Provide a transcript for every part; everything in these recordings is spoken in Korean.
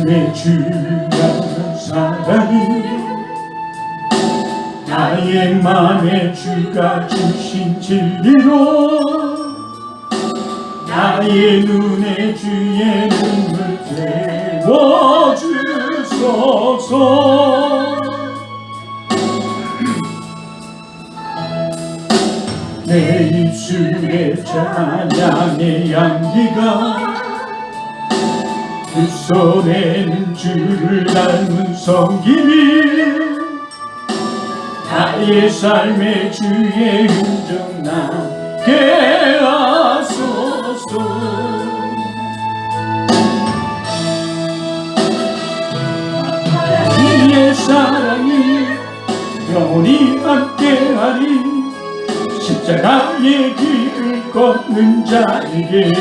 내 주라는 사랑이 나의 맘에 주가 주신 진리로 나의 눈에 주의 눈을 태워주소서. 내 입술에 찬양의 향기가 두 손에는 주를 닮은 섬김이 나의 삶의 주의 흔적 나게 하소서. 이의 사랑이 영원히 함께하리. 십자가의 길을 걷는 자에게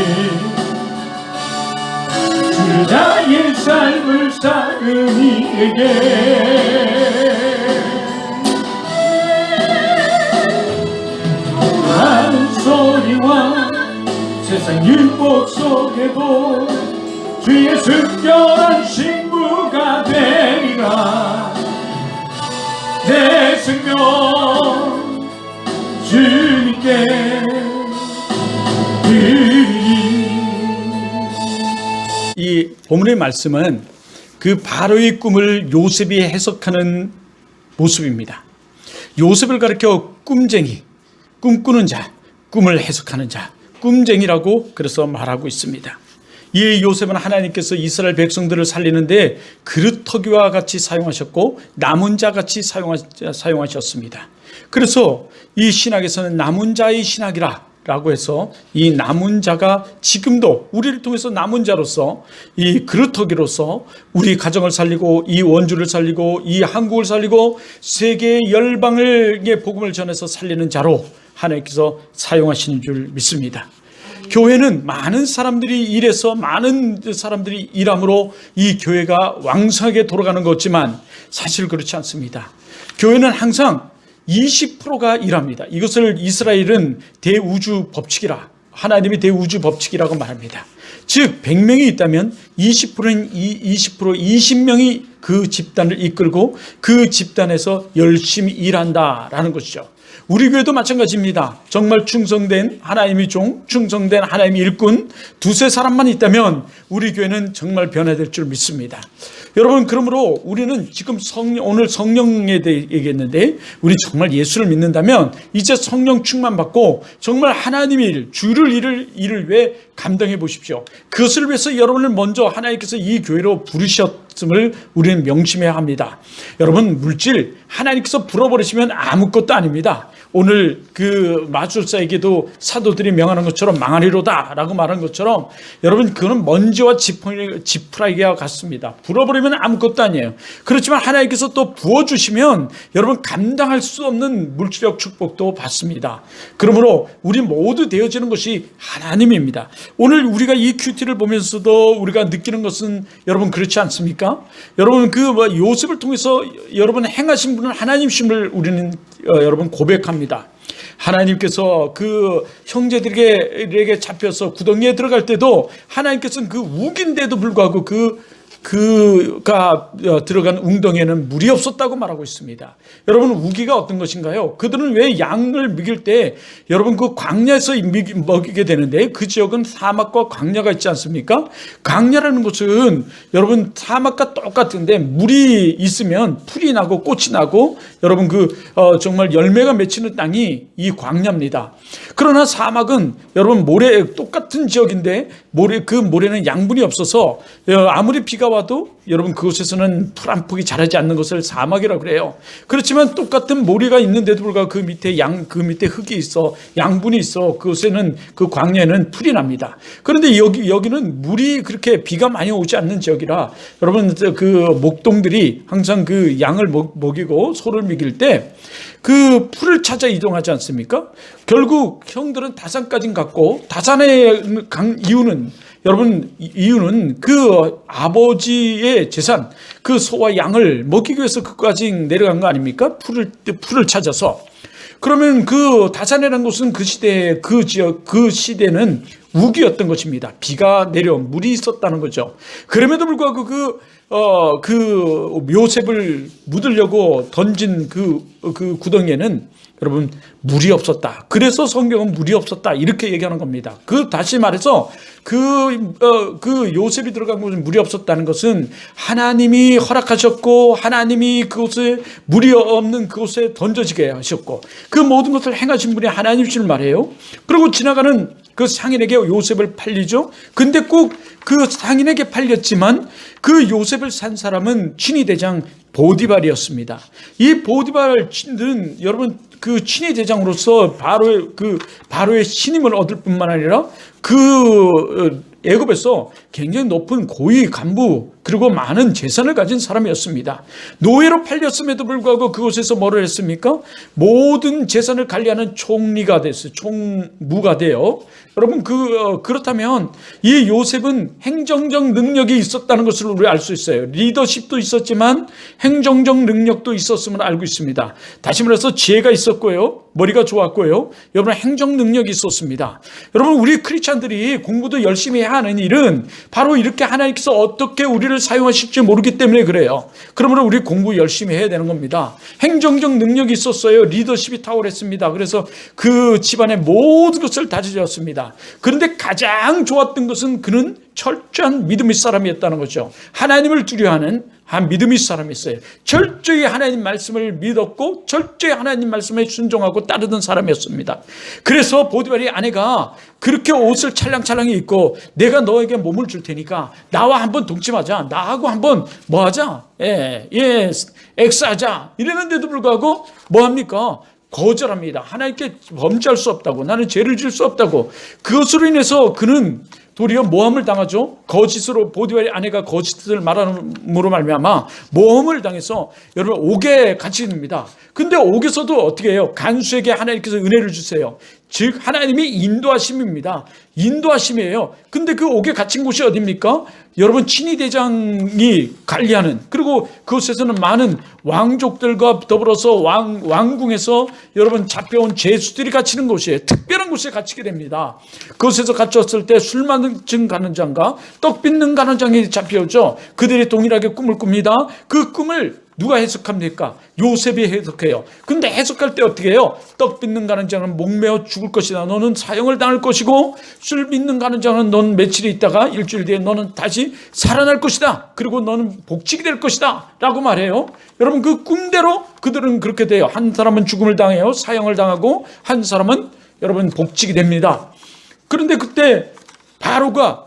주자의 삶을 사는 이에게 하는 소리와 세상 율법 속에도 주의 순결한 신부가 되리라. 내 생명 주님께 드리리. 이 본문의 말씀은 그 바로의 꿈을 요셉이 해석하는 모습입니다. 요셉을 가리켜 꿈쟁이, 꿈꾸는 자, 꿈을 해석하는 자, 꿈쟁이라고 그래서 말하고 있습니다. 이 요셉은 하나님께서 이스라엘 백성들을 살리는데 그루터기와 같이 사용하셨고 남은 자 같이 사용하셨습니다. 그래서 이 신학에서는 남은 자의 신학이라 라고 해서 이 남은 자가 지금도 우리를 통해서 남은 자로서 이 그루터기로서 우리 가정을 살리고 이 원주를 살리고 이 한국을 살리고 세계 열방을 복음을 전해서 살리는 자로 하나님께서 사용하시는 줄 믿습니다. 교회는 많은 사람들이 일해서 많은 사람들이 일함으로 이 교회가 왕성하게 돌아가는 것 같지만 사실 그렇지 않습니다. 교회는 항상 20%가 일합니다. 이것을 이스라엘은 대우주 법칙이라, 하나님의 대우주 법칙이라고 말합니다. 즉 100명이 있다면 20%는 20명이 그 집단을 이끌고 그 집단에서 열심히 일한다라는 것이죠. 우리 교회도 마찬가지입니다. 정말 충성된 하나님의 종, 충성된 하나님의 일꾼 두세 사람만 있다면 우리 교회는 정말 변화될 줄 믿습니다. 여러분, 그러므로 우리는 지금 오늘 성령에 대해 얘기했는데 우리 정말 예수를 믿는다면 이제 성령 충만받고 정말 하나님의 일, 주를 일을 왜 감당해 보십시오. 그것을 위해서 여러분을 먼저 하나님께서 이 교회로 부르셨음을 우리는 명심해야 합니다. 여러분, 물질 하나님께서 불어버리시면 아무것도 아닙니다. 오늘 그 마술사에게도 사도들이 명하는 것처럼 망하리로다 라고 말한 것처럼 여러분, 그거는 먼지와 지푸라기와 같습니다. 불어버리면 아무것도 아니에요. 그렇지만 하나님께서 또 부어주시면 여러분 감당할 수 없는 물질적 축복도 받습니다. 그러므로 우리 모두 되어지는 것이 하나님입니다. 오늘 우리가 이 큐티를 보면서도 우리가 느끼는 것은 여러분 그렇지 않습니까? 여러분 그 요셉을 통해서 여러분 행하신 분은 하나님이심을 우리는 여러분 고백합니다. 하나님께서 그 형제들에게 잡혀서 구덩이에 들어갈 때도 하나님께서는 그 우기인데도 불구하고 그가 들어간 웅덩이에는 물이 없었다고 말하고 있습니다. 여러분, 우기가 어떤 것인가요? 그들은 왜 양을 먹일 때 여러분 그 광야에서 먹이게 되는데 그 지역은 사막과 광야가 있지 않습니까? 광야라는 것은 여러분 사막과 똑같은데 물이 있으면 풀이 나고 꽃이 나고 여러분 정말 열매가 맺히는 땅이 이 광야입니다. 그러나 사막은 여러분 모래 똑같은 지역인데 그 모래는 양분이 없어서 아무리 비가 와도 여러분 그곳에서는 풀 한 폭이 자라지 않는 것을 사막이라고 그래요. 그렇지만 똑같은 모래가 있는데도 불구하고 그 밑에 흙이 있어, 양분이 있어. 그곳에는 그 광야에는 풀이 납니다. 그런데 여기는 물이 그렇게 비가 많이 오지 않는 지역이라 여러분 그 목동들이 항상 그 양을 먹이고 소를 먹일 때 그 풀을 찾아 이동하지 않습니까? 결국 형들은 다산까지 갔고 다산에 간 이유는 그 아버지의 재산, 그 소와 양을 먹이기 위해서 그까지 내려간 거 아닙니까? 풀을 찾아서. 그러면 그 다산이라는 곳은 그 시대의 그 지역, 그 시대는 우기였던 것입니다. 비가 내려 물이 있었다는 거죠. 그럼에도 불구하고 그 요셉을 묻으려고 던진 그 구덩이에는 여러분 물이 없었다. 그래서 성경은 물이 없었다 이렇게 얘기하는 겁니다. 다시 말해서 그 요셉이 들어간 곳은 물이 없었다는 것은 하나님이 허락하셨고 하나님이 그곳에 물이 없는 그곳에 던져지게 하셨고 그 모든 것을 행하신 분이 하나님이신 말이에요. 그리고 지나가는 그 상인에게 요셉을 팔리죠. 근데 꼭 그 상인에게 팔렸지만 그 요셉을 산 사람은 친위대장 보디발이었습니다. 이 보디발은 여러분 그 친위대장으로서 바로의 신임을 얻을 뿐만 아니라 애굽에서 굉장히 높은 고위 간부 그리고 많은 재산을 가진 사람이었습니다. 노예로 팔렸음에도 불구하고 그곳에서 뭐를 했습니까? 모든 재산을 관리하는 총리가 됐어요. 총무가 돼요. 여러분 그렇다면 이 요셉은 행정적 능력이 있었다는 것을 우리 알 수 있어요. 리더십도 있었지만 행정적 능력도 있었음을 알고 있습니다. 다시 말해서 지혜가 있었고요. 머리가 좋았고요. 여러분 행정 능력이 있었습니다. 여러분 우리 크리스찬들이 공부도 열심히 해야 하는 일은 바로 이렇게 하나님께서 어떻게 우리를 사용하실지 모르기 때문에 그래요. 그러므로 우리 공부 열심히 해야 되는 겁니다. 행정적 능력이 있었어요. 리더십이 탁월했습니다. 그래서 그 집안의 모든 것을 다지셨습니다. 그런데 가장 좋았던 것은 그는 철저한 믿음의 사람이었다는 거죠. 하나님을 두려워하는 한 믿음의 사람이었어요. 철저히 하나님 말씀을 믿었고 철저히 하나님 말씀에 순종하고 따르던 사람이었습니다. 그래서 보디발의 아내가 그렇게 옷을 찰랑찰랑히 입고 내가 너에게 몸을 줄 테니까 나와 한번 동침하자. 나하고 한번 뭐 하자. 엑스하자. 이랬는데도 불구하고 뭐 합니까? 거절합니다. 하나님께 범죄할 수 없다고. 나는 죄를 지을 수 없다고. 그것으로 인해서 그는 도리어 모함을 당하죠. 거짓으로 보디발의 아내가 거짓을 말함으로 말미암아 모함을 당해서 여러분 옥에 갇힙니다. 근데 옥에서도 어떻게 해요? 간수에게 하나님께서 은혜를 주세요. 즉 하나님이 인도하심입니다. 인도하심이에요. 근데 그 옥에 갇힌 곳이 어디입니까? 여러분 친위대장이 관리하는 그리고 그곳에서는 많은 왕족들과 더불어서 왕궁에서 여러분 잡혀온 죄수들이 갇히는 곳이에요. 특별한 곳에 갇히게 됩니다. 그곳에서 갇혔을 때 술 만증 가는장과 떡 빚는 가는장이 잡혀오죠. 그들이 동일하게 꿈을 꿉니다. 그 꿈을 누가 해석합니까? 요셉이 해석해요. 근데 해석할 때 어떻게 해요? 떡 빚는 가는장은 목매어 죽을 것이다. 너는 사형을 당할 것이고 술 빚는 가는장은 넌 며칠 있다가 일주일 뒤에 너는 다시 살아날 것이다. 그리고 너는 복직이 될 것이다. 라고 말해요. 여러분 그 꿈대로 그들은 그렇게 돼요. 한 사람은 죽음을 당해요. 사형을 당하고 한 사람은 여러분 복직이 됩니다. 그런데 그때 바로가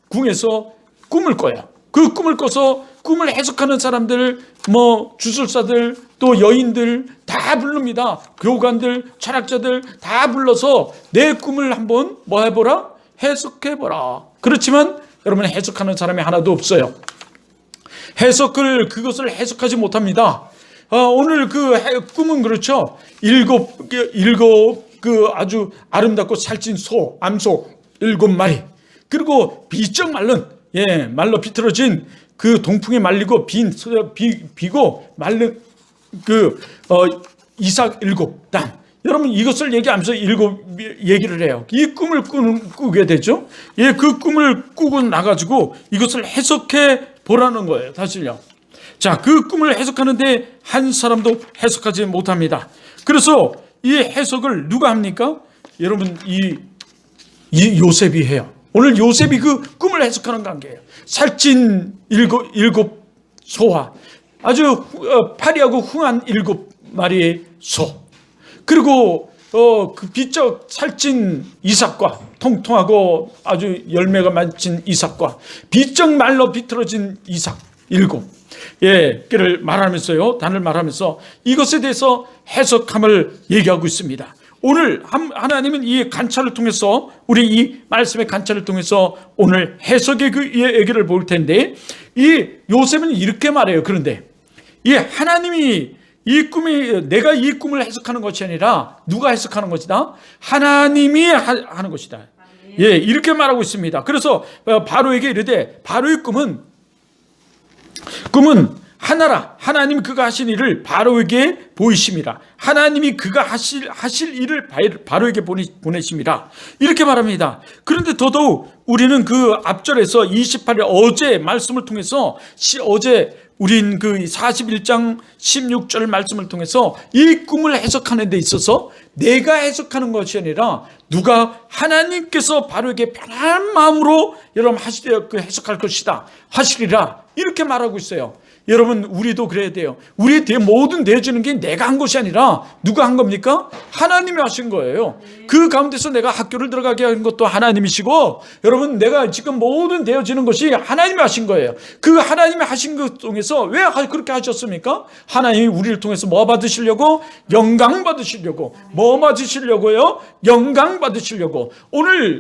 궁에서 꿈을 꿔요. 그 꿈을 꿔서 꿈을 해석하는 사람들, 주술사들, 또 여인들 다 부릅니다. 교관들, 철학자들 다 불러서 내 꿈을 한번 뭐 해보라? 해석해보라. 그렇지만 여러분 해석하는 사람이 하나도 없어요. 그것을 해석하지 못합니다. 오늘 꿈은 그렇죠. 일곱 아주 아름답고 살찐 암소 7마리. 그리고 비쩍 말른, 말로 비틀어진 그 동풍에 말리고 비고 말른 이삭 7단. 여러분 이것을 얘기하면서 얘기를 해요. 이 꿈을 꾸게 되죠. 그 꿈을 꾸고 나가지고 이것을 해석해 보라는 거예요. 사실요. 자, 그 꿈을 해석하는데 한 사람도 해석하지 못합니다. 그래서 이 해석을 누가 합니까? 여러분 이 요셉이 해요. 오늘 요셉이 그 꿈을 해석하는 관계예요. 살찐 일곱 소와 아주 파리하고 흥한 7마리의 소, 그리고 그 비쩍 살찐 이삭과 통통하고 아주 열매가 맺힌 이삭과 비쩍 말로 비틀어진 이삭 7개를 말하면서요, 단을 말하면서 이것에 대해서 해석함을 얘기하고 있습니다. 오늘 하나님은 이 관찰을 통해서 우리 이 말씀의 관찰을 통해서 오늘 해석의 그 얘기를 볼 텐데 이 요셉은 이렇게 말해요. 그런데 이 하나님이 내가 이 꿈을 해석하는 것이 아니라 누가 해석하는 것이다? 하나님이 하는 것이다. 이렇게 말하고 있습니다. 그래서 바로에게 이르되 바로의 꿈은 하나라. 하나님 그가 하신 일을 바로에게 보이심이라. 하나님이 그가 하실 일을 바로에게 보내심이라. 이렇게 말합니다. 그런데 더더욱 우리는 그 앞절에서 28일 어제 말씀을 통해서 어제 우린 그 41장 16절 말씀을 통해서 이 꿈을 해석하는 데 있어서 내가 해석하는 것이 아니라 누가 하나님께서 바로에게 편한 마음으로 여러분 해석할 것이다 하시리라 이렇게 말하고 있어요. 여러분 우리도 그래야 돼요. 우리의 모든 되어지는 게 내가 한 것이 아니라 누가 한 겁니까? 하나님이 하신 거예요. 그 가운데서 내가 학교를 들어가게 한 것도 하나님이시고 여러분 내가 지금 모든 되어지는 것이 하나님이 하신 거예요. 그 하나님이 하신 것 통해서 왜 그렇게 하셨습니까? 하나님이 우리를 통해서 뭐 받으시려고? 영광 받으시려고. 뭐 받으시려고요? 영광 받으시려고.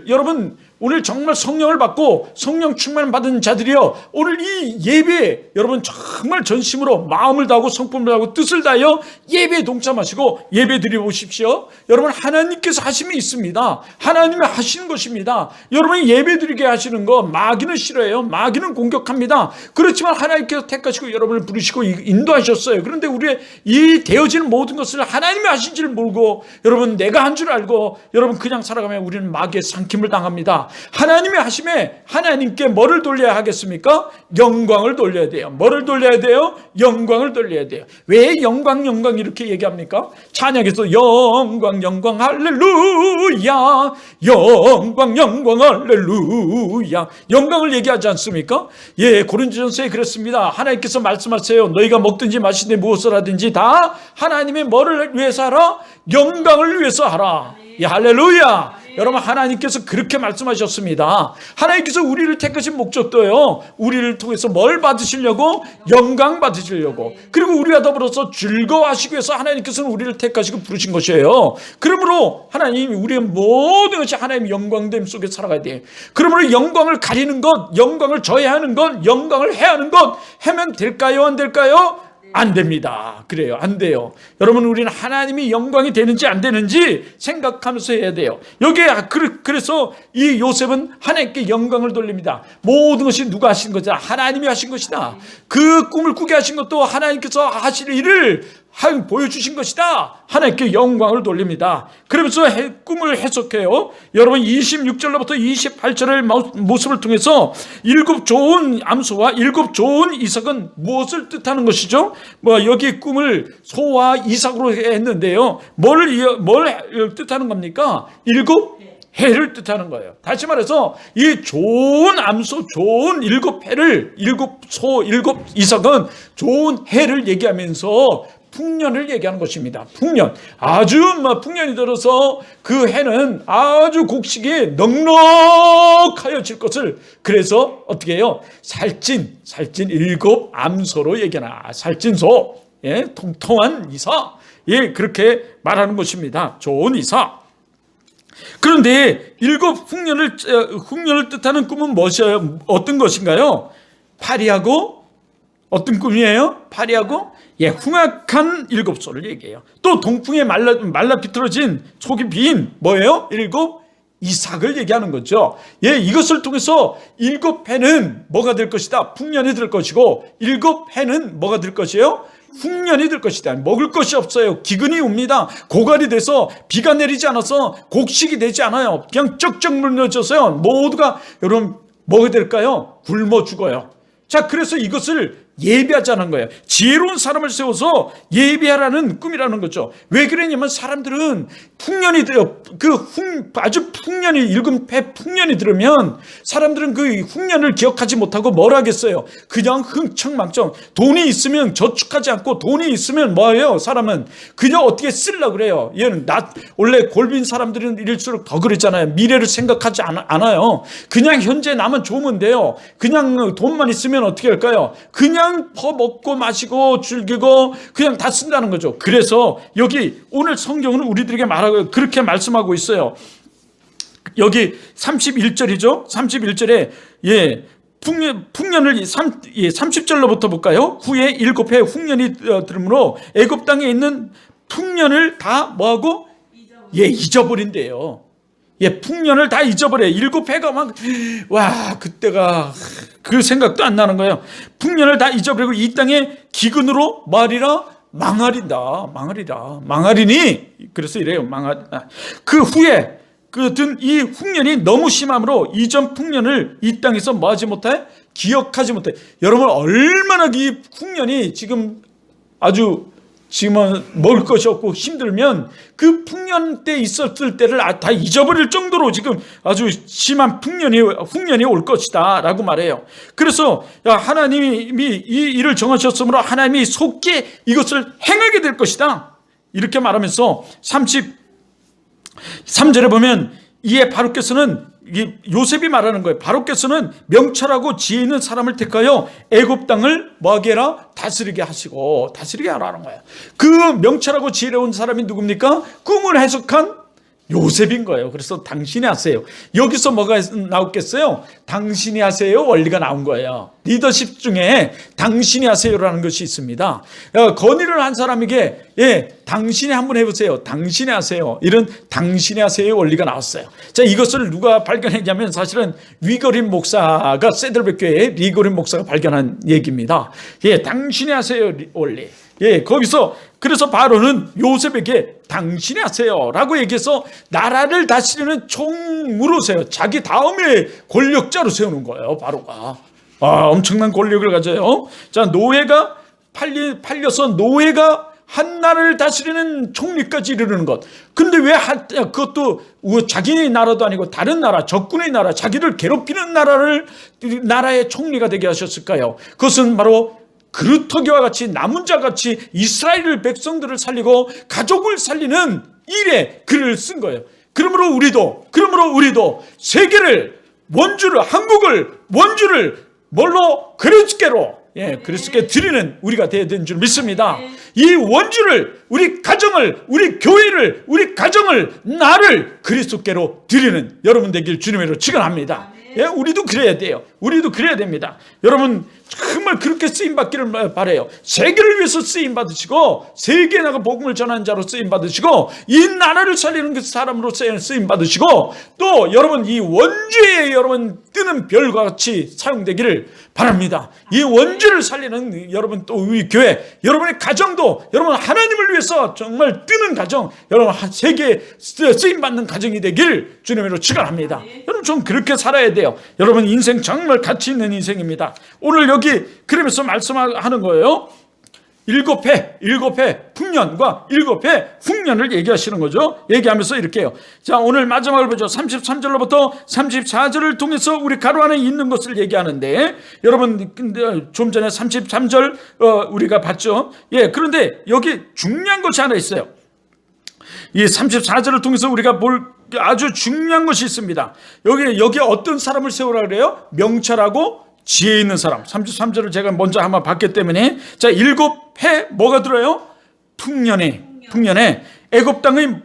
여러분 오늘 정말 성령을 받고 성령 충만 받은 자들이요 오늘 이 예배에 여러분 정말 전심으로 마음을 다하고 성품을 다하고 뜻을 다하여 예배에 동참하시고 예배 드려 보십시오. 여러분 하나님께서 하심이 있습니다. 하나님이 하시는 것입니다. 여러분이 예배 드리게 하시는 거 마귀는 싫어해요. 마귀는 공격합니다. 그렇지만 하나님께서 택하시고 여러분을 부르시고 인도하셨어요. 그런데 우리의 이 되어지는 모든 것을 하나님이 하신 줄 모르고 여러분 내가 한 줄 알고 여러분 그냥 살아가면 우리는 마귀의 삼킴을 당합니다. 하나님이 하심에 하나님께 뭐를 돌려야 하겠습니까? 영광을 돌려야 돼요. 뭐를 돌려야 돼요? 영광을 돌려야 돼요. 왜 영광 이렇게 얘기합니까? 찬양에서 영광 할렐루야 영광 할렐루야 영광을 얘기하지 않습니까? 예, 고린도전서에 그랬습니다. 하나님께서 말씀하세요. 너희가 먹든지 마시든지 무엇을 하든지 다 하나님의 뭐를 위해서 하라? 영광을 위해서 하라. 예, 할렐루야. 여러분 하나님께서 그렇게 말씀하셨습니다. 하나님께서 우리를 택하신 목적도요 우리를 통해서 뭘 받으시려고? 영광 받으시려고. 그리고 우리와 더불어서 즐거워하시기 위해서 하나님께서는 우리를 택하시고 부르신 것이에요. 그러므로 하나님이 우리의 모든 것이 하나님의 영광됨 속에 살아가야 돼요. 그러므로 영광을 가리는 것, 영광을 저해하는 것, 영광을 해하는 것 하면 될까요? 안 될까요? 안 됩니다. 그래요. 안 돼요. 여러분 우리는 하나님이 영광이 되는지 안 되는지 생각하면서 해야 돼요. 여기에 그래서 이 요셉은 하나님께 영광을 돌립니다. 모든 것이 누가 하신 거다? 하나님이 하신 것이다. 그 꿈을 꾸게 하신 것도 하나님께서 하실 일을 보여주신 것이다. 하나님께 영광을 돌립니다. 그러면서 꿈을 해석해요. 여러분 26절로부터 28절의 모습을 통해서 7 좋은 암소와 7 좋은 이삭은 무엇을 뜻하는 것이죠? 여기 꿈을 소와 이삭으로 했는데요. 뭘 뜻하는 겁니까? 7 해를 뜻하는 거예요. 다시 말해서 이 좋은 암소, 좋은 7 해를 7 소, 7 이삭은 좋은 해를 얘기하면서 풍년을 얘기하는 것입니다. 풍년. 아주 풍년이 들어서 그 해는 아주 곡식이 넉넉하여 질 것을 그래서 어떻게 해요? 살찐 7 암소로 얘기하나. 살찐소. 예, 통통한 이사. 예, 그렇게 말하는 것입니다. 좋은 이사. 그런데 7 풍년을 뜻하는 꿈은 무엇이에요? 어떤 것인가요? 파리하고 어떤 꿈이에요? 파리하고 흉악한 7소를 얘기해요. 또 동풍에 말라 비틀어진 속이 빈 뭐예요? 7 이삭을 얘기하는 거죠. 예, 이것을 통해서 7 해는 뭐가 될 것이다? 풍년이 될 것이고 7 해는 뭐가 될 것이에요? 흉년이 될 것이다. 먹을 것이 없어요. 기근이 옵니다. 고갈이 돼서 비가 내리지 않아서 곡식이 되지 않아요. 그냥 쩍쩍 물려져서요. 모두가 여러분 뭐가 될까요? 굶어 죽어요. 자, 그래서 이것을 예비하자는 거예요. 지혜로운 사람을 세워서 예비하라는 꿈이라는 거죠. 왜 그러냐면 사람들은 풍년이 들어 아주 풍년이 7해 풍년이 들으면 사람들은 그 흉년을 기억하지 못하고 뭘 하겠어요? 그냥 흥청망청 돈이 있으면 저축하지 않고 돈이 있으면 뭐예요? 사람은 그냥 어떻게 쓰려고 그래요. 얘는 원래 골빈 사람들은 이럴수록 더 그랬잖아요. 미래를 생각하지 않아요. 그냥 현재 나만 좋으면 돼요. 그냥 돈만 있으면 어떻게 할까요? 그냥 더 먹고 마시고 즐기고 그냥 다 쓴다는 거죠. 그래서 여기 오늘 성경은 우리들에게 말하고 그렇게 말씀하고 있어요. 여기 31절이죠. 31절에 풍년을 30절로부터 볼까요? 후에 7해 흉년이 들으므로 애굽 땅에 있는 풍년을 다 뭐하고? 잊어버린대요. 예, 풍년을 다 잊어버려요. 7해가 막, 와, 그때가 그 생각도 안 나는 거예요. 풍년을 다 잊어버리고 이 땅에 기근으로 말이라 망하리다. 망하리니. 그래서 이래요. 그 후에 이 흉년이 너무 심함으로 이전 풍년을 이 땅에서 뭐하지 못해? 기억하지 못해. 여러분, 얼마나 이 흉년이 지금은 먹을 것이 없고 힘들면 그 풍년 때 있었을 때를 다 잊어버릴 정도로 지금 아주 심한 흉년이 올 것이다 라고 말해요. 그래서 하나님이 이 일을 정하셨으므로 하나님이 속히 이것을 행하게 될 것이다 이렇게 말하면서 33절에 보면 이에 바로께서는 요셉이 말하는 거예요. 바로께서는 명철하고 지혜 있는 사람을 택하여 애굽 땅을 뭐하게 해라? 다스리게 하시고 다스리게 하라는 거예요. 그 명철하고 지혜로운 사람이 누굽니까? 꿈을 해석한 요셉인 거예요. 그래서 당신이 하세요. 여기서 뭐가 나왔겠어요? 당신이 하세요 원리가 나온 거예요. 리더십 중에 당신이 하세요라는 것이 있습니다. 건의를 한 사람에게 당신이 한번 해보세요. 당신이 하세요. 이런 당신이 하세요 원리가 나왔어요. 자, 이것을 누가 발견했냐면 사실은 리거린 목사가 세들백교회 리거린 목사가 발견한 얘기입니다. 당신이 하세요 원리. 거기서 그래서 바로는 요셉에게 당신이 하세요 라고 얘기해서 나라를 다스리는 총무로 세요. 자기 다음에 권력자로 세우는 거예요. 바로가 엄청난 권력을 가져요. 자, 노예가 팔려서 노예가 한 나라를 다스리는 총리까지 이르는 것. 근데 왜 그것도 자기 나라도 아니고 다른 나라, 적군의 나라, 자기를 괴롭히는 나라의 총리가 되게 하셨을까요? 그것은 바로 그루터기와 같이 남은 자 같이 이스라엘 백성들을 살리고 가족을 살리는 일에 글을 쓴 거예요. 그러므로 우리도 세계를 한국을 원주를 뭘로? 그리스도께 드리는 우리가 되어야 되는 줄 믿습니다. 이 원주를 우리 가정을 우리 교회를 우리 가정을 나를 그리스도께로 드리는 여러분 되길 주님으로 축원합니다. 우리도 그래야 돼요. 우리도 그래야 됩니다. 여러분 정말 그렇게 쓰임받기를 바라요. 세계를 위해서 쓰임받으시고 세계에 나가 복음을 전하는 자로 쓰임받으시고 이 나라를 살리는 그 사람으로 쓰임받으시고 또 여러분 이 원주에 여러분 뜨는 별과 같이 사용되기를 바랍니다. 이 원주를 살리는 여러분 또 우리 교회 여러분의 가정도 여러분 하나님을 위해서 정말 뜨는 가정 여러분 세계에 쓰임받는 가정이 되길 주님으로 축원합니다. 여러분 좀 그렇게 살아야 돼요. 여러분 인생 정말 가치 있는 인생입니다. 오늘 여기 그러면서 말씀하는 거예요. 7회 풍년과 7회 흉년을 얘기하시는 거죠. 얘기하면서 이렇게 해요. 자, 오늘 마지막을 보죠. 33절로부터 34절을 통해서 우리 가로 안에 있는 것을 얘기하는데 여러분 좀 전에 33절 우리가 봤죠. 그런데 여기 중요한 것이 하나 있어요. 이 34절을 통해서 우리가 볼 아주 중요한 것이 있습니다. 여기 어떤 사람을 세우라 그래요? 명철하고 지혜 있는 사람. 33절을 제가 먼저 한번 봤기 때문에 자, 7해 뭐가 들어요? 풍년에 애굽 땅의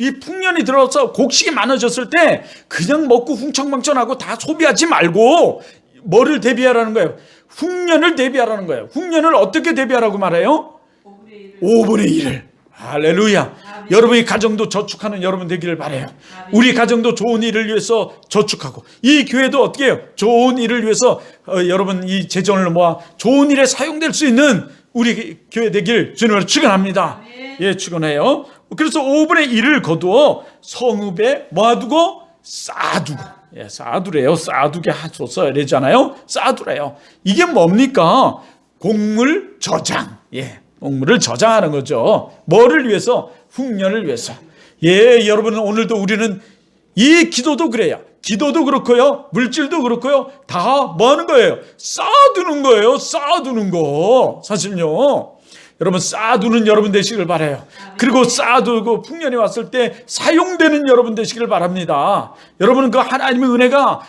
이 풍년이 들어서 곡식이 많아졌을 때 그냥 먹고 흥청망청하고 다 소비하지 말고 뭐를 대비하라는 거예요? 흉년을 대비하라는 거예요. 흉년을 어떻게 대비하라고 말해요? 5분의 1을. 할렐루야. 아멘. 여러분의 가정도 저축하는 여러분 되기를 바라요. 아멘. 우리 가정도 좋은 일을 위해서 저축하고 이 교회도 어떻게 해요? 좋은 일을 위해서 여러분 이 재정을 모아 좋은 일에 사용될 수 있는 우리 교회 되길 주님으로 축원합니다. 축원해요. 그래서 5분의 1을 거두어 성읍에 모아두고 쌓아두고 쌓아두래요. 쌓아두게 하소서 이러잖아요. 쌓아두래요. 이게 뭡니까? 곡물 저장. 곡물을 저장하는 거죠. 뭐를 위해서? 흉년을 위해서. 여러분 오늘도 우리는 이 기도도 그래요. 기도도 그렇고요. 물질도 그렇고요. 다 뭐 하는 거예요? 쌓아두는 거예요. 쌓아두는 거. 사실요. 여러분 쌓아두는 여러분 되시길 바라요. 그리고 쌓아두고 풍년이 왔을 때 사용되는 여러분 되시길 바랍니다. 여러분은 그 하나님의 은혜가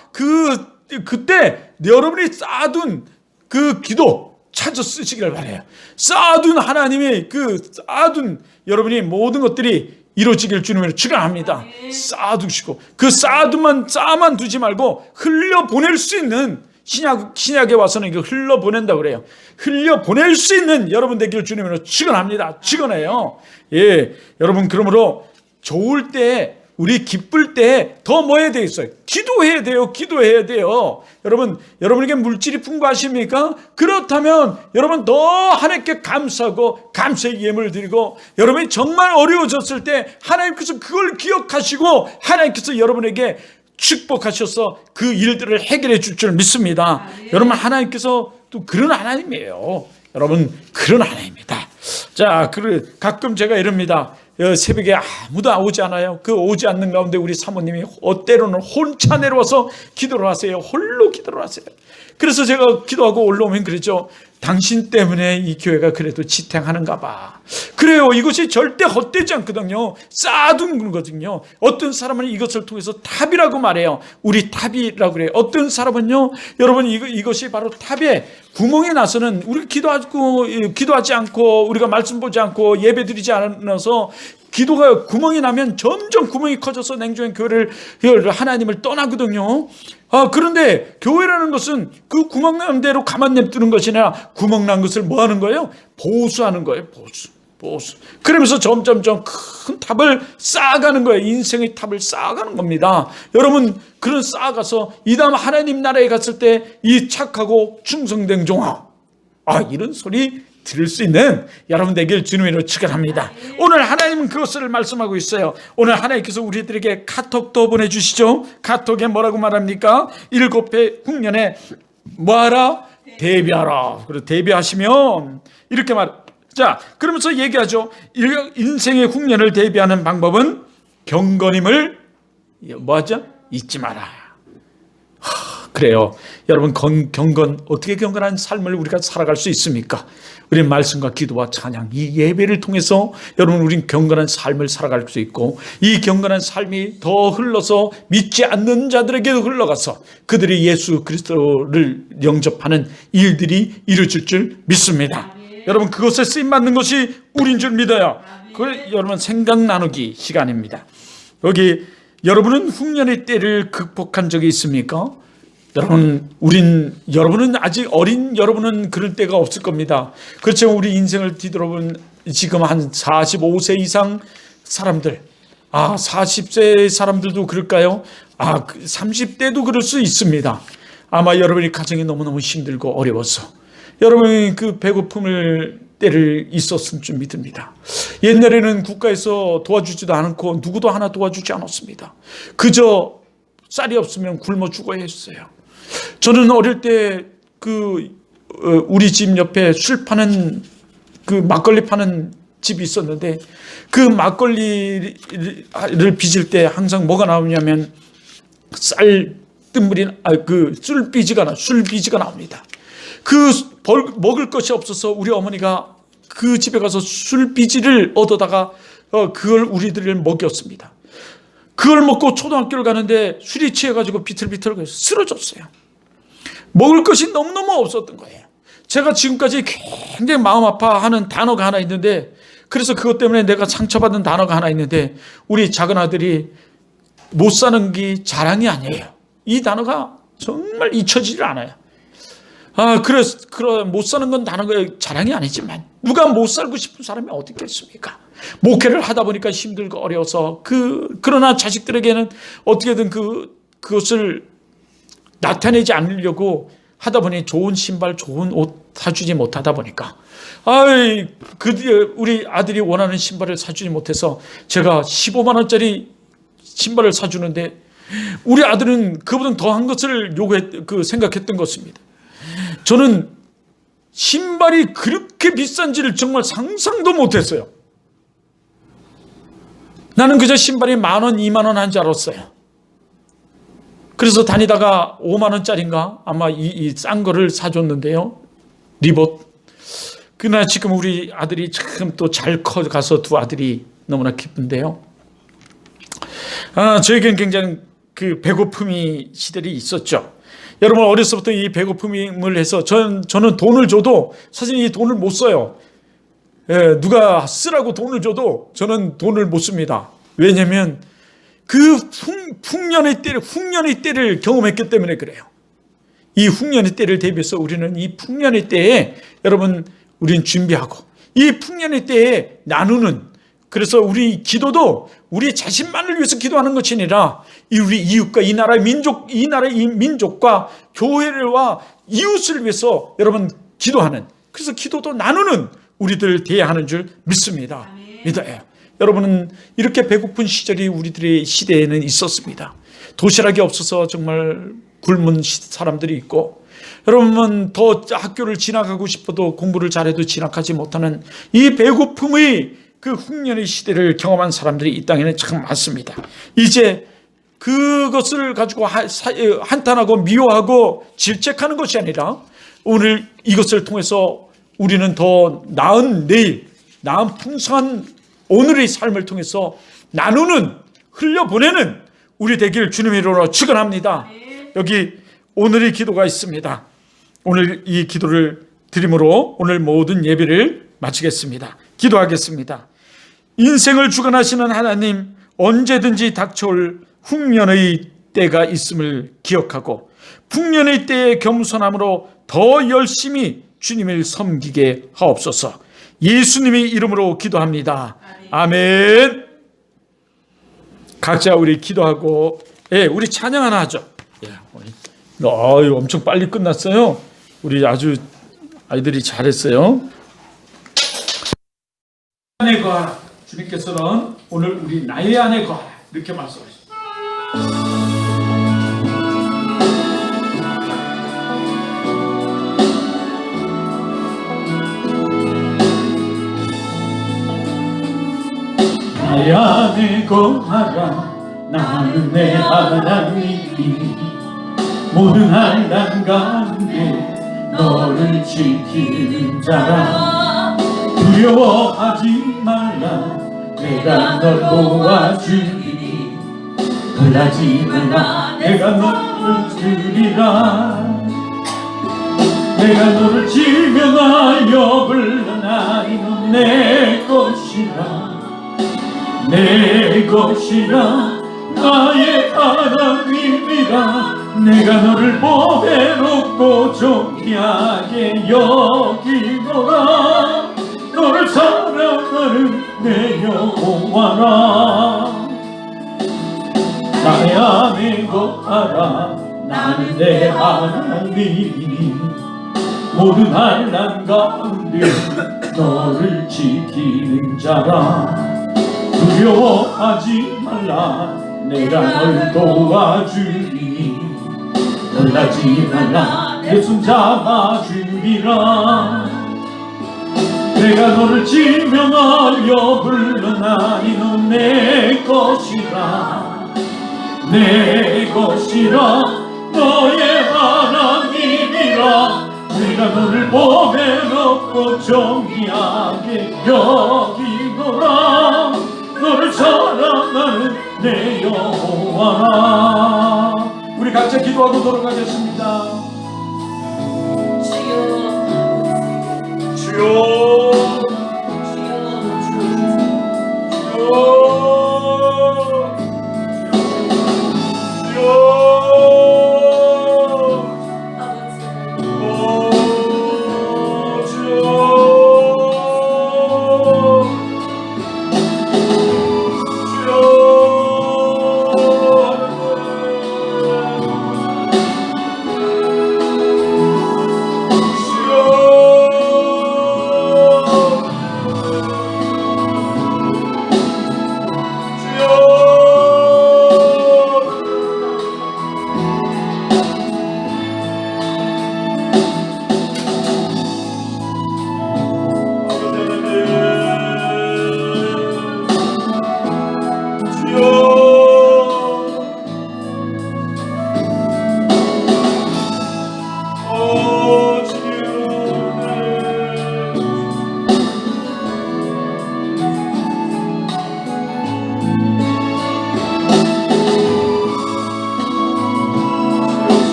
그때 여러분이 쌓아둔 그 기도 찾아 쓰시길 바라요. 쌓아둔 하나님의 쌓아둔 여러분이 모든 것들이 이루어지길 주님으로 축원합니다. 쌓아두시고 그 쌓아만 두지 말고 흘려보낼 수 있는 신약에 와서는 이거 흘려보낸다고 그래요. 흘려보낼 수 있는 여러분 되기를 주님으로 축원합니다. 축원해요. 여러분 그러므로 좋을 때 우리 기쁠 때 더 뭐 해야 되겠어요? 기도해야 돼요. 기도해야 돼요. 여러분, 여러분에게 물질이 풍부하십니까? 그렇다면 여러분 더 하나님께 감사하고 감사의 예물을 드리고, 여러분이 정말 어려워졌을 때 하나님께서 그걸 기억하시고 하나님께서 여러분에게 축복하셔서 그 일들을 해결해 줄 줄 믿습니다. 여러분, 하나님께서 또 그런 하나님이에요. 여러분, 그런 하나님입니다. 자, 가끔 제가 이럽니다. 새벽에 아무도 오지 않아요. 그 오지 않는 가운데 우리 사모님이 때로는 혼자 내려와서 기도를 하세요. 홀로 기도를 하세요. 그래서 제가 기도하고 올라오면 그러죠. 당신 때문에 이 교회가 그래도 지탱하는가 봐. 그래요. 이것이 절대 헛되지 않거든요. 쌓아둔 거거든요. 어떤 사람은 이것을 통해서 탑이라고 말해요. 우리 탑이라고 그래요. 어떤 사람은요, 여러분, 이것이 바로 탑에 구멍이 나서는, 우리 기도하지 않고 우리가 말씀 보지 않고 예배 드리지 않아서 기도가 구멍이 나면 점점 구멍이 커져서 냉정한 교회를 하나님을 떠나거든요. 그런데 교회라는 것은 그 구멍 난 대로 가만 냅두는 것이 아니라 구멍 난 것을 뭐 하는 거예요? 보수하는 거예요. 보수. 그러면서 점점점 큰 탑을 쌓아가는 거예요. 인생의 탑을 쌓아가는 겁니다. 여러분, 그런 쌓아가서 이 다음 하나님 나라에 갔을 때 이 착하고 충성된 종아, 이런 소리 들을 수 있는 여러분 되길 주님으로 축원합니다. 오늘 하나님은 그것을 말씀하고 있어요. 오늘 하나님께서 우리들에게 카톡도 보내주시죠. 카톡에 뭐라고 말합니까? 7배 흉년에 뭐하라? 대비하라. 그리고 대비하시면 이렇게 자, 그러면서 얘기하죠. 인생의 흉년을 대비하는 방법은 경건임을 뭐하죠? 잊지 마라. 그래요. 여러분, 경건, 어떻게 경건한 삶을 우리가 살아갈 수 있습니까? 우리는 말씀과 기도와 찬양, 이 예배를 통해서 여러분, 우린 경건한 삶을 살아갈 수 있고, 이 경건한 삶이 더 흘러서 믿지 않는 자들에게도 흘러가서 그들이 예수 그리스도를 영접하는 일들이 이루어질 줄 믿습니다. 여러분, 그것에 쓰임받는 것이 우린 줄 믿어요. 그걸 여러분 생각 나누기 시간입니다. 여기 여러분은 흉년의 때를 극복한 적이 있습니까? 여러분은 아직 어린 여러분은 그런 때가 없을 겁니다. 그렇지만 우리 인생을 뒤돌아보면 지금 한 45세 이상 사람들, 40세 사람들도 그럴까요? 30대도 그럴 수 있습니다. 아마 여러분이 가정이 너무너무 힘들고 어려워서 여러분이 그 배고픔을 때를 있었을 줄 믿습니다. 옛날에는 국가에서 도와주지도 않고 누구도 하나 도와주지 않았습니다. 그저 쌀이 없으면 굶어 죽어야 했어요. 저는 어릴 때 우리 집 옆에 술 파는 막걸리 파는 집이 있었는데, 그 막걸리를 빚을 때 항상 뭐가 나오냐면 술비지가 나옵니다. 먹을 것이 없어서 우리 어머니가 그 집에 가서 술비지를 얻어다가 그걸 우리들을 먹였습니다. 그걸 먹고 초등학교를 가는데 술이 취해가지고 비틀비틀 쓰러졌어요. 먹을 것이 너무너무 없었던 거예요. 제가 지금까지 굉장히 마음 아파하는 단어가 하나 있는데, 그래서 그것 때문에 내가 상처받은 단어가 하나 있는데, 우리 작은 아들이 못 사는 게 자랑이 아니에요. 이 단어가 정말 잊혀지질 않아요. 그래 못 사는 건 단어가 자랑이 아니지만, 누가 못 살고 싶은 사람이 어디 있겠습니까? 목회를 하다 보니까 힘들고 어려워서 그러나 자식들에게는 어떻게든 그것을 나타내지 않으려고 하다 보니 좋은 신발, 좋은 옷 사주지 못하다 보니까 우리 아들이 원하는 신발을 사주지 못해서 제가 15만 원짜리 신발을 사주는데, 우리 아들은 그보다 더한 것을 생각했던 것입니다. 저는 신발이 그렇게 비싼지를 정말 상상도 못했어요. 나는 그저 신발이 10,000원, 20,000원 한 줄 알았어요. 그래서 다니다가 5만 원짜리인가 아마 이 싼 거를 사줬는데요. 리봇. 그러나 지금 우리 아들이 참 또 잘 커가서 두 아들이 너무나 기쁜데요. 저에겐 굉장히 배고픔이 시절이 있었죠. 여러분, 어려서부터 이 배고픔을 해서 저는 돈을 줘도 사실 이 돈을 못 써요. 누가 쓰라고 돈을 줘도 저는 돈을 못 씁니다. 왜냐하면 그 흉년의 때를 경험했기 때문에 그래요. 이 흉년의 때를 대비해서 우리는 이 흉년의 때에 여러분 우리는 준비하고, 이 흉년의 때에 나누는 그래서 우리 기도도 우리 자신만을 위해서 기도하는 것이 아니라 우리 이웃과 이 나라의 민족과 교회와 이웃을 위해서 여러분 기도하는, 그래서 기도도 나누는 우리들 돼야 하는 줄 믿습니다. 믿어요. 여러분은 이렇게 배고픈 시절이 우리들의 시대에는 있었습니다. 도시락이 없어서 정말 굶은 사람들이 있고, 여러분은 더 학교를 진학하고 싶어도 공부를 잘해도 진학하지 못하는 이 배고픔의 그 흉년의 시대를 경험한 사람들이 이 땅에는 참 많습니다. 이제 그것을 가지고 한탄하고 미워하고 질책하는 것이 아니라 오늘 이것을 통해서 우리는 더 나은 내일, 나은 풍성한 오늘의 삶을 통해서 나누는, 흘려보내는 우리 되길 주님의 이름으로 축원합니다. 여기 오늘의 기도가 있습니다. 오늘 이 기도를 드림으로 오늘 모든 예배를 마치겠습니다. 기도하겠습니다. 인생을 주관하시는 하나님, 언제든지 닥쳐올 흉년의 때가 있음을 기억하고 풍년의 때에 겸손함으로 더 열심히 주님을 섬기게 하옵소서. 예수님의 이름으로 기도합니다. 아멘. 각자 우리 기도하고, 우리 찬양 하나 하죠. 엄청 빨리 끝났어요. 우리 아주 아이들이 잘했어요. 안에 거하라. 주님께서는 오늘 우리 나의 안에 거하라 이렇게 말씀하셨습니다. 나의 안에 거하라. 나는 내 하나님이 모든 한난 가운데 너를 지키는 자라. 두려워하지 말라. 내가 널 도와주리니 놀라지 말라. 내가 너를 주리라. 내가 너를 지명하여 불러나이는 내 것이라. 내 것이라. 나의 하나님이라. 내가 너를 보배롭고 존귀하게 여기노라. 너를 사랑하는 내 여호와라. 나의 안에 거하라. 나는 내 하나님이니 모든 한난 가운데 너를 지키는 자라. 두려워하지 말라. 내가 널 도와주리니 놀라지 말라. 내 손 잡아주리라. 내가 너를 지명하여 불러나니 넌 내 것이라. 내 것이라. 너의 하나님이라. 내가 너를 보배롭고 정의하게 여기노라. 너를 사랑하는 내 여호와라. 우리 각자 기도하고 돌아가겠습니다. 주여